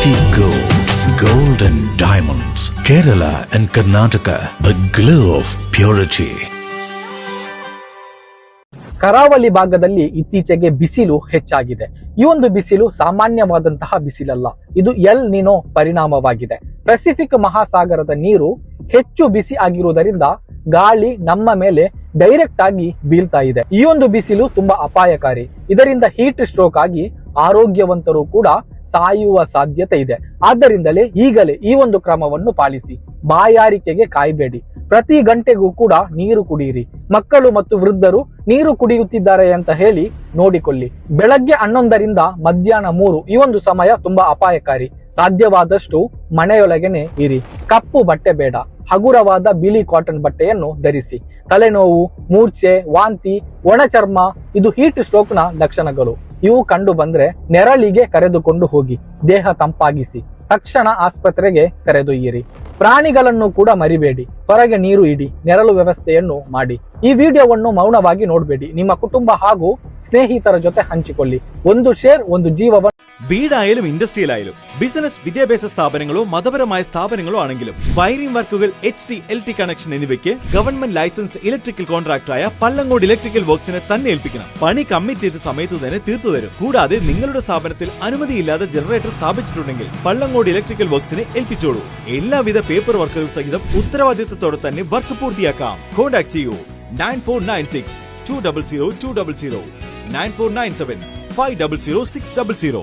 City Gold and Diamonds, Kerala and Karnataka, the glow of purity. ಕರಾವಳಿ ಭಾಗದಲ್ಲಿ ಇತ್ತೀಚೆಗೆ ಬಿಸಿಲು ಹೆಚ್ಚಾಗಿದೆ. ಈ ಒಂದು ಬಿಸಿಲು ಸಾಮಾನ್ಯವಾದಂತಹ ಬಿಸಿಲಲ್ಲ, ಇದು ಎಲ್ ನಿನೋ ಪರಿಣಾಮವಾಗಿದೆ. ಪೆಸಿಫಿಕ್ ಮಹಾಸಾಗರದ ನೀರು ಹೆಚ್ಚು ಬಿಸಿ ಆಗಿರುವುದರಿಂದ ಗಾಳಿ ನಮ್ಮ ಮೇಲೆ ಡೈರೆಕ್ಟ್ ಆಗಿ ಬೀಳ್ತಾ ಇದೆ. ಈ ಒಂದು ಬಿಸಿಲು ತುಂಬಾ ಅಪಾಯಕಾರಿ. ಇದರಿಂದ ಹೀಟ್ ಸ್ಟ್ರೋಕ್ ಆಗಿ ಆರೋಗ್ಯವಂತರು ಕೂಡ ಸಾಯುವ ಸಾಧ್ಯತೆ ಇದೆ. ಆದ್ದರಿಂದಲೇ ಈಗಲೇ ಈ ಒಂದು ಕ್ರಮವನ್ನು ಪಾಲಿಸಿ. ಬಾಯಾರಿಕೆಗೆ ಕಾಯಬೇಡಿ. ಪ್ರತಿ ಗಂಟೆಗೂ ಕೂಡ ನೀರು ಕುಡಿಯಿರಿ. ಮಕ್ಕಳು ಮತ್ತು ವೃದ್ಧರು ನೀರು ಕುಡಿಯುತ್ತಿದ್ದಾರೆ ಅಂತ ಹೇಳಿ ನೋಡಿಕೊಳ್ಳಿ. ಬೆಳಗ್ಗೆ 11ರಿಂದ ಮಧ್ಯಾಹ್ನ 3 ಈ ಒಂದು ಸಮಯ ತುಂಬಾ ಅಪಾಯಕಾರಿ. ಸಾಧ್ಯವಾದಷ್ಟು ಮನೆಯೊಳಗೇನೆ ಇರಿ. ಕಪ್ಪು ಬಟ್ಟೆ ಬೇಡ, ಹಗುರವಾದ ಬಿಳಿ ಕಾಟನ್ ಬಟ್ಟೆಯನ್ನು ಧರಿಸಿ. ತಲೆನೋವು, ಮೂರ್ಛೆ, ವಾಂತಿ, ಒಣಚರ್ಮ ಇದು ಹೀಟ್ ಸ್ಟ್ರೋಕ್ ನ ಲಕ್ಷಣಗಳು. ಇವು ಕಂಡು ಬಂದ್ರೆ ನೆರಳಿಗೆ ಕರೆದುಕೊಂಡು ಹೋಗಿ ದೇಹ ತಂಪಾಗಿಸಿ. ತಕ್ಷಣ ಆಸ್ಪತ್ರೆಗೆ ಕರೆದೊಯ್ಯಿರಿ. ಪ್ರಾಣಿಗಳನ್ನು ಕೂಡ ಮರಿಬೇಡಿ. ಹೊರಗೆ ನೀರು ಇಡಿ, ನೆರಳು ವ್ಯವಸ್ಥೆಯನ್ನು ಮಾಡಿ. ಈ ವಿಡಿಯೋವನ್ನು ಮೌನವಾಗಿ ನೋಡಬೇಡಿ. ನಿಮ್ಮ ಕುಟುಂಬ ಹಾಗೂ സ്നേഹിತರ ಜೊತೆ ಹಂಚಿಕೊಳ್ಳಿ. ಒಂದು ಶೇರ್ ಒಂದು ജീവവൻ. വീടായാലും ഇൻഡസ്ട്രിയൽ ആയാലും ബിസിനസ് വിദ്യാഭ്യാസ സ്ഥാപനങ്ങളോ മതപരമായ സ്ഥാപനങ്ങളോ ആണെങ്കിലും വയറിംഗ് വർക്കുകൾ HT LT കണക്ഷൻ എന്നിവയ്ക്ക് ഗവൺമെന്റ് ലൈസൻസ്ഡ് ഇലക്ട്രിക്കൽ കോൺട്രാക്ടറായ പള്ളങ്കോട് ഇലക്ട്രിക്കൽ വർക്സിനെ തന്നെ ഏൽപ്പിക്കണം. പണി കമ്മിറ്റ് ചെയ്ത സമയത്ത് തന്നെ തീർത്തു തരും. കൂടാതെ നിങ്ങളുടെ സ്ഥാപനത്തിൽ അനുമതിയില്ലാതെ ജനറേറ്റർ സ്ഥാപിച്ചിട്ടുണ്ടെങ്കിൽ പള്ളങ്കോട് ഇലക്ട്രിക്കൽ വർക്സിനെ ഏൽപ്പിച്ചോളൂ. എല്ലാവിധ പേപ്പർ വർക്കുകൾ സഹിതം ഉത്തരവാദിത്തത്തോടെ തന്നെ വർക്ക് പൂർത്തിയാക്കാം. കോൺടാക്ട് ചെയ്യൂ 9496 200 200 9497 500 600.